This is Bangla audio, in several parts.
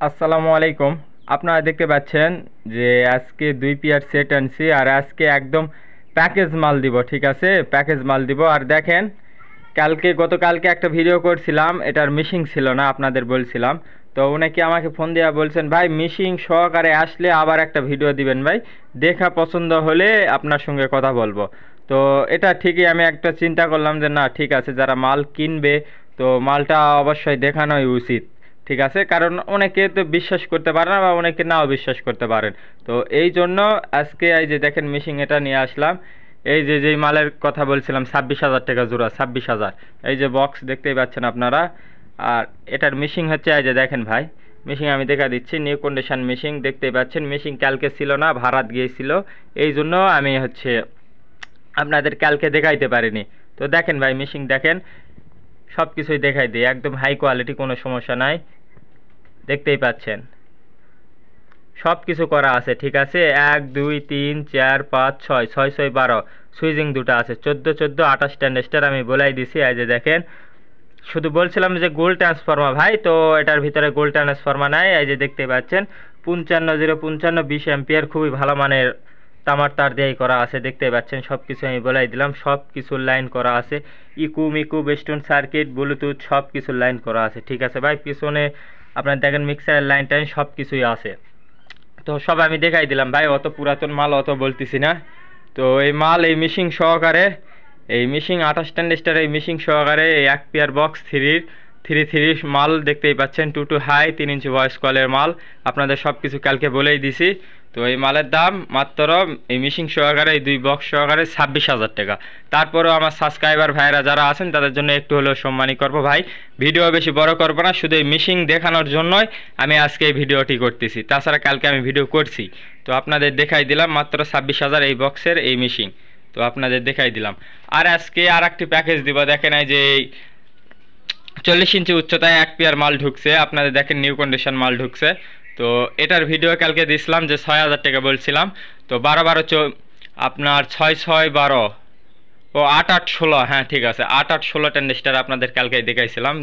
আসসালামু আলাইকুম। আপনারা দেখতে পাচ্ছেন যে আজকে 2 পেয়ার সেট আনছি আর আজকে একদম প্যাকেজ মাল দিব, ঠিক আছে? প্যাকেজ মাল দিব। আর দেখেন, গতকালকে একটা ভিডিও করছিলাম, এটার মিশিং ছিল না, আপনাদের বলছিলাম। তো উনাকে আমাকে ফোন দিয়ে বলছেন, ভাই মিশিং সহকারে আসলে আবার একটা ভিডিও দিবেন ভাই, দেখা পছন্দ হলে আপনার সঙ্গে কথা বলবো। তো এটা ঠিকই, আমি একটা চিন্তা করলাম যে না ঠিক আছে, যারা মাল কিনবে তো মালটা অবশ্যই দেখানোই উচিত, ঠিক আছে? কারণ অনেকে তো বিশ্বাস করতে পারে না বা অনেকে নাও বিশ্বাস করতে পারেন। তো এই জন্য আজকে এই যে দেখেন মিশিং এটা নিয়ে আসলাম। এই যে যেই মালের কথা বলছিলাম 26,000 টাকা জোড়া, 26,000। এই যে বক্স দেখতেই পাচ্ছেন আপনারা। আর এটার মিশিং হচ্ছে এই যে দেখেন ভাই, মিশিং আমি দেখা দিচ্ছি, নিউ কন্ডিশন মিশিং দেখতেই পাচ্ছেন। মিশিং কালকে ছিল না, ভাড়াত গিয়েছিল, এই জন্য আমি আপনাদের কালকে দেখাইতে পারিনি। তো দেখেন ভাই মিশিং দেখেন, সব কিছুই দেখাই দিই, একদম হাই কোয়ালিটি, কোনো সমস্যা নাই। দেখতেই পাচ্ছেন সব কিছু করা আছে, ঠিক আছে? 1 2 3 4 5 6 6 6 12 সুইজিং দুটো আছে, 14 14 28 ট্রানজিস্টার আমি বলাই দিছি। এই যে দেখেন, শুধু বলছিলাম যে গোল্ড ট্রান্সফরমার ভাই, তো এটার ভিতরে গোল্ড ট্রান্সফরমার নাই। এই যে দেখতে পাচ্ছেন 55 055 20 অ্যাম্পিয়ার, খুবই ভালো মানের তামার তার দিয়েই করা আছে। দেখতে পাচ্ছেন সব কিছু আমি বলাই দিলাম, সব কিছুর লাইন করা আছে, ইকু মিকু বেস্টন সার্কিট ব্লুটুথ সব কিছুর লাইন করা আছে, ঠিক আছে ভাই? পিছনে আপনার দেখেন মিক্সারের লাইন টাইন সব কিছুই আছে। তো সব আমি দেখাই দিলাম ভাই, অত পুরাতন মাল অত বলতেছি না। তো এই মাল এই মিশিং সহকারে, এই মিশিং 28 ট্রানজিস্টার এই মিশিং সহকারে এই এক পেয়ার বক্স থ্রি মাল দেখতেই পাচ্ছেন, 2 টু হাই 3 ইঞ্চি ভয়েস কলের মাল। আপনাদের সব কিছু কালকে বলেই দিছি। তো এই মালের দাম মাত্র এই মিশিং সহকারে এই 2 বক্স সহকারে 26,000 টাকা। তারপরেও আমার সাবস্ক্রাইবার ভাইরা যারা আছেন তাদের জন্য একটু হলেও সম্মানী করবো ভাই। ভিডিও বেশি বড় করবো না, শুধু এই মিশিং দেখানোর জন্যই আমি আজকে এই ভিডিওটি করতেছি, তাছাড়া কালকে আমি ভিডিও করছি। তো আপনাদের দেখাই দিলাম মাত্র 26,000 এই বক্সের এই মিশিং, তো আপনাদের দেখাই দিলাম। আর আজকে আর একটি প্যাকেজ দিব, দেখেন এই যে 40 ইঞ্চি উচ্চতায় এক পেয়ার মাল ঢুকছে, আপনাদের দেখেন নিউ কন্ডিশন মাল ঢুকছে। তো এটার ভিডিও কালকে দিছিলাম যে 6,000 টাকা বলছিলাম। তো 12 12 আপনার 6 6 12 ও 8 8 16, হ্যাঁ ঠিক আছে, 8 8 16 ট্রানজিস্টার আপনাদের কালকে দেখাইছিলাম,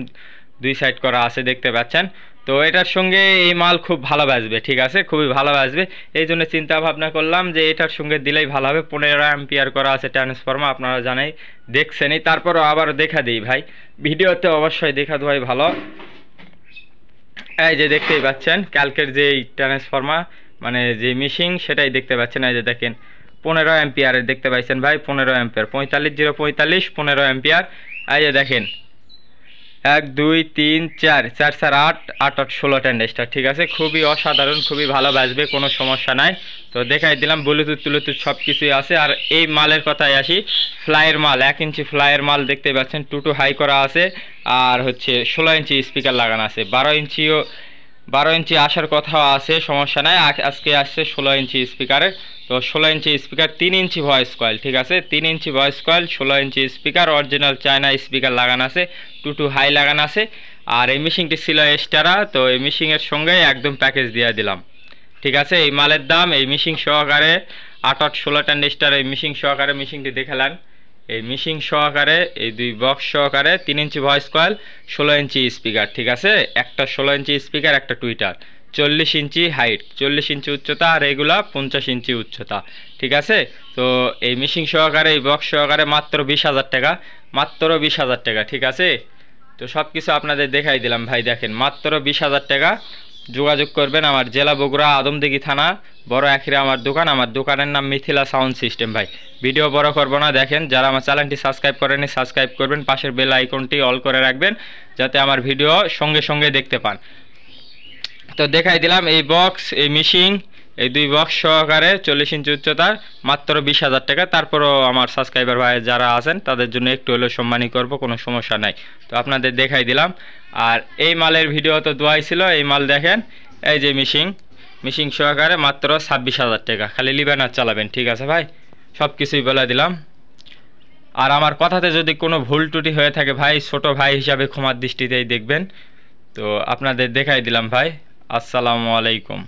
2 সাইড করা আছে দেখতে পাচ্ছেন। তো এটার সঙ্গে এই মাল খুব ভালো বাজবে, ঠিক আছে, খুবই ভালো বাজবে। এই জন্য চিন্তা ভাবনা করলাম যে এটার সঙ্গে দিলেই ভালো হবে। 15 অ্যাম্পিয়ার করা আছে ট্রান্সফরমার, আপনারা জানাই দেখছেনই, তারপরও আবার দেখা দিই ভাই, ভিডিওতে অবশ্যই দেখা দেওয়াই ভালো। এই যে দেখতেই পাচ্ছেন কালকের যে ট্রান্সফরমার মানে যে মিশিং সেটাই দেখতে পাচ্ছেন। এই যে দেখেন 15 অ্যাম্পিয়ারের দেখতে পাচ্ছেন ভাই, 15 অ্যাম্পিয়ার, 45 045 15 অ্যাম্পিয়ার। এই যে দেখেন 1 2 3 4 4 4 8 8 8 16 ট্রানজিস্টার, ঠিক আছে, খুবই অসাধারণ, খুবই ভালো বাজবে, কোনো সমস্যা নাই। তো দেখাই দিলাম ব্লুটুথ টুলুথুথ সব কিছুই আছে। আর এই মালের কথায় আসি, ফ্লাইয়ের মাল, 1 ইঞ্চি ফ্লাইয়ের মাল দেখতে পাচ্ছেন, 2 টু হাই করা আছে। আর 16 ইঞ্চি স্পিকার লাগানো আছে, 12 ইঞ্চি আসার কথাও আছে, সমস্যা নাই। আজকে আসছে 16 ইঞ্চি স্পিকারের। তো 16 inch speaker, 3 inch voice coil, ঠিক আছে, 3 inch voice coil, 16 inch speaker, original China speaker লাগানো আছে, 2 টু হাই লাগানো আছে। আর এই মিশিংটি ছিল এক্সট্রা, তো এই মিশিংয়ের সঙ্গে একদম প্যাকেজ দিয়ে দিলাম, ঠিক আছে? এই মালের দাম এই মিশিং সহকারে 8 8 16 ট্রানজিস্টার এই মিশিং সহকারে, মিশিংটি দেখালাম, এই মিশিং সহকারে এই 2 বক্স সহকারে 3 inch voice coil, 16 inch speaker, ঠিক আছে, একটা 16 ইঞ্চি স্পিকার, একটা টুইটার, 40 ইঞ্চি হাইট, 40 ইঞ্চি উচ্চতা, আর এগুলা 50 ইঞ্চি উচ্চতা, ঠিক আছে? তো এই মিশিং সহকারে এই বক্স সহকারে মাত্র 20,000 টাকা, মাত্র 20,000 টাকা, ঠিক আছে? তো সব কিছু আপনাদের দেখাই দিলাম ভাই, দেখেন মাত্র 20,000 টাকা। যোগাযোগ করবেন আমার জেলা বগুড়া আদমদিঘি থানা বড় আখিরে আমার দোকান, আমার দোকানের নাম মিথিলা সাউন্ড সিস্টেম ভাই। ভিডিও বড় করব না, দেখেন যারা আমার চ্যানেলটি সাবস্ক্রাইব করেনি সাবস্ক্রাইব করবেন, পাশের বেল আইকনটি অল করে রাখবেন যাতে আমার ভিডিও সঙ্গে সঙ্গে দেখতে পান। তো দেখাই দিলাম এই বক্স এই মিশিং এই 2 বক্স সহকারে 40 ইঞ্চি উচ্চতার মাত্র 20,000 টাকা। তারপরও আমার সাবস্ক্রাইবার ভাই যারা আছেন তাদের জন্য একটু হলেও সম্মানী করব, কোনো সমস্যা নাই। তো আপনাদের দেখাই দিলাম। আর এই মালের ভিডিও তো দোয়াই ছিল, এই মাল দেখেন, এই যে মিশিং সহকারে মাত্র 26,000 টাকা, খালি লিবেন আর চালাবেন, ঠিক আছে ভাই? সব কিছুই বলে দিলাম। আর আমার কথাতে যদি কোনো ভুল ত্রুটি হয়ে থাকে ভাই, ছোট ভাই হিসাবে ক্ষমার দৃষ্টিতেই দেখবেন। তো আপনাদের দেখাই দিলাম ভাই। আসসালামু আলাইকুম।